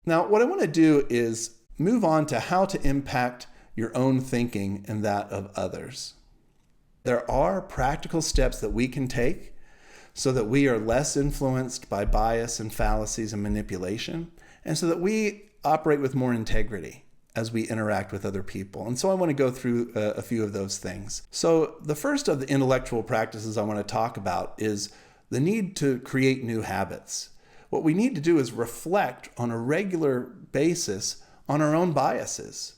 Now, what I want to do is move on to how to impact your own thinking and that of others. There are practical steps that we can take so that we are less influenced by bias and fallacies and manipulation, and so that we operate with more integrity as we interact with other people. And so I want to go through a few of those things. So the first of the intellectual practices I want to talk about is the need to create new habits. What we need to do is reflect on a regular basis on our own biases,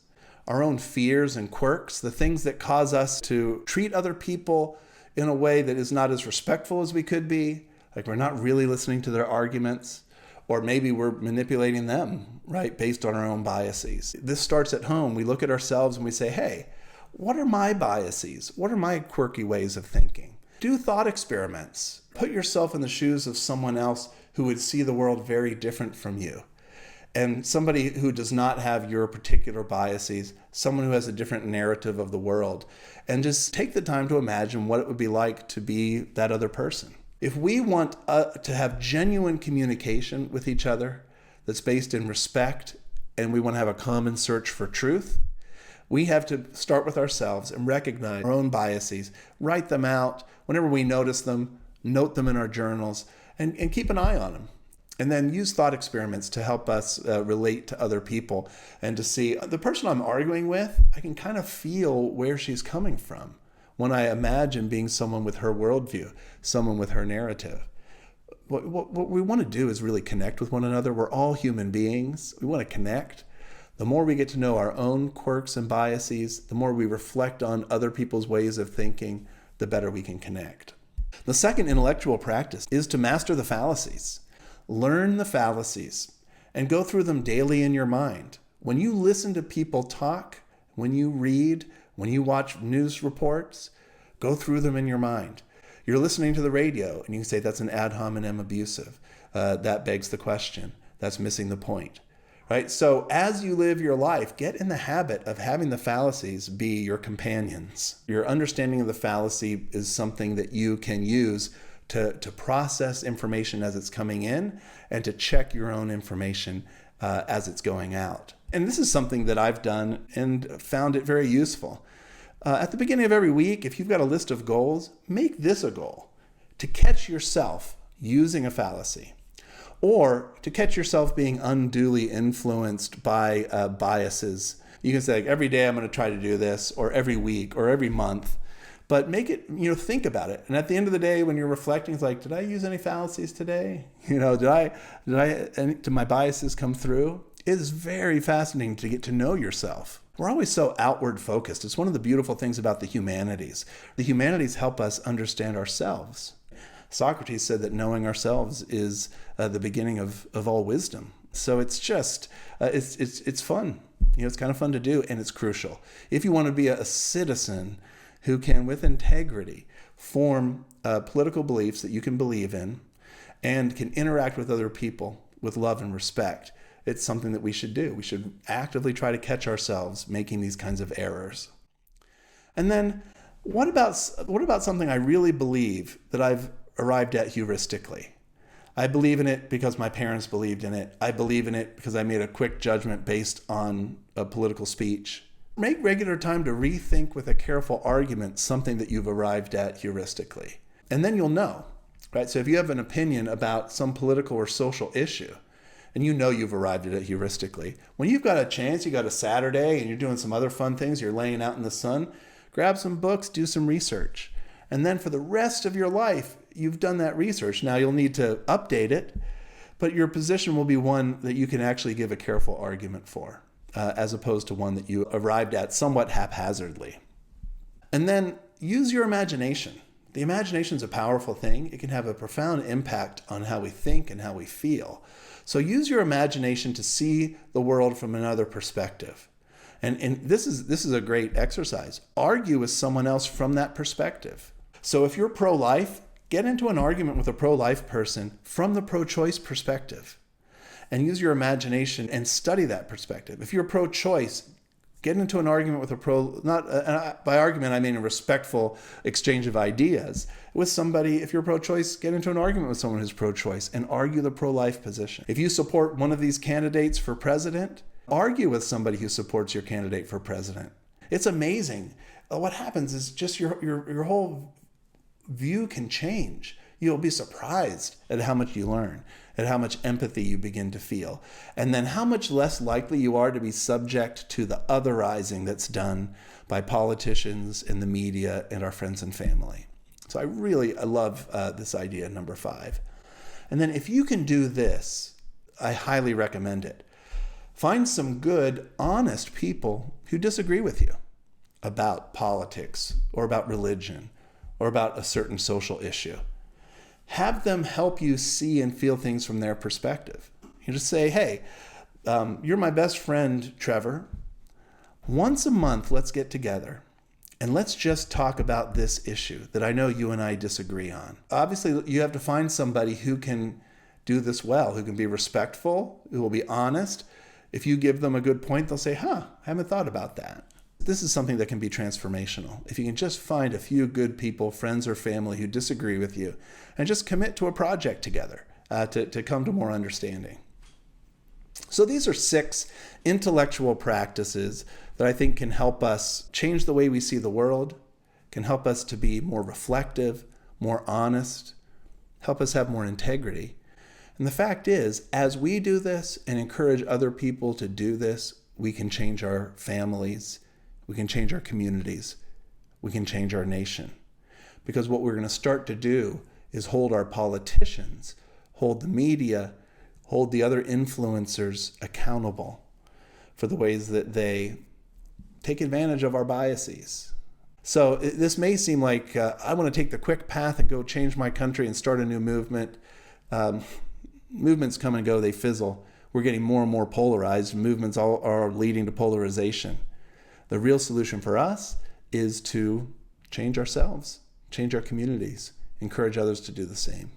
our own fears and quirks, the things that cause us to treat other people in a way that is not as respectful as we could be, like we're not really listening to their arguments, or maybe we're manipulating them, right, based on our own biases. This starts at home. We look at ourselves and we say, hey, what are my biases? What are my quirky ways of thinking? Do thought experiments. Put yourself in the shoes of someone else who would see the world very different from you. And somebody who does not have your particular biases, someone who has a different narrative of the world. And just take the time to imagine what it would be like to be that other person. If we want to have genuine communication with each other that's based in respect, and we want to have a common search for truth, we have to start with ourselves and recognize our own biases, write them out whenever we notice them, note them in our journals, and keep an eye on them. And then use thought experiments to help us relate to other people and to see the person I'm arguing with, I can kind of feel where she's coming from when I imagine being someone with her worldview, someone with her narrative. What we want to do is really connect with one another. We're all human beings. We want to connect. The more we get to know our own quirks and biases, the more we reflect on other people's ways of thinking, the better we can connect. The second intellectual practice is to master the fallacies. Learn the fallacies and go through them daily in your mind. When you listen to people talk, when you read, when you watch news reports, go through them in your mind. You're listening to the radio and you say that's an ad hominem abusive. That begs the question. That's missing the point. Right? So as you live your life, get in the habit of having the fallacies be your companions. Your understanding of the fallacy is something that you can use to process information as it's coming in and to check your own information as it's going out. And this is something that I've done and found it very useful. At the beginning of every week, if you've got a list of goals, make this a goal, to catch yourself using a fallacy, or to catch yourself being unduly influenced by biases. You can say, like, every day I'm going to try to do this, or every week, or every month, but make it, think about it. And at the end of the day, when you're reflecting, it's like, did I use any fallacies today? Did my biases come through? It is very fascinating to get to know yourself. We're always so outward focused. It's one of the beautiful things about the humanities. The humanities help us understand ourselves. Socrates said that knowing ourselves is the beginning of all wisdom. So it's just, it's fun. It's kind of fun to do, and it's crucial. If you want to be a citizen who can, with integrity, form political beliefs that you can believe in and can interact with other people with love and respect, it's something that we should do. We should actively try to catch ourselves making these kinds of errors. And then what about something I really believe that I've arrived at heuristically? I believe in it because my parents believed in it. I believe in it because I made a quick judgment based on a political speech. Make regular time to rethink with a careful argument something that you've arrived at heuristically. And then you'll know, right? So if you have an opinion about some political or social issue, and you've arrived at it heuristically, when you've got a chance, you got a Saturday and you're doing some other fun things, you're laying out in the sun, grab some books, do some research. And then for the rest of your life, you've done that research. Now you'll need to update it, but your position will be one that you can actually give a careful argument for, as opposed to one that you arrived at somewhat haphazardly. And then use your imagination. The imagination is a powerful thing. It can have a profound impact on how we think and how we feel. So use your imagination to see the world from another perspective. And this is a great exercise. Argue with someone else from that perspective. So if you're pro-life, get into an argument with a pro-life person from the pro-choice perspective. And use your imagination and study that perspective. If you're pro-choice, Get into an argument with by argument, I mean a respectful exchange of ideas with somebody. If you're pro-choice, get into an argument with someone who's pro-choice and argue the pro-life position. If you support one of these candidates for president, argue with somebody who supports your candidate for president. It's amazing. What happens is just your whole view can change. You'll be surprised at how much you learn, at how much empathy you begin to feel, and then how much less likely you are to be subject to the otherizing that's done by politicians and the media and our friends and family. So I love this idea, number 5. And then if you can do this, I highly recommend it. Find some good, honest people who disagree with you about politics or about religion or about a certain social issue. Have them help you see and feel things from their perspective. You just say, hey, you're my best friend, Trevor. Once a month, let's get together and let's just talk about this issue that I know you and I disagree on. Obviously, you have to find somebody who can do this well, who can be respectful, who will be honest. If you give them a good point, they'll say, I haven't thought about that. This is something that can be transformational. If you can just find a few good people, friends or family who disagree with you, and just commit to a project together to come to more understanding. So these are 6 intellectual practices that I think can help us change the way we see the world, can help us to be more reflective, more honest, help us have more integrity. And the fact is, as we do this and encourage other people to do this, we can change our families, we can change our communities, we can change our nation. Because what we're going to start to do is hold our politicians, hold the media, hold the other influencers accountable for the ways that they take advantage of our biases. So this may seem like I want to take the quick path and go change my country and start a new movement. Movements come and go, they fizzle. We're getting more and more polarized. Movements all are leading to polarization. The real solution for us is to change ourselves, change our communities, encourage others to do the same.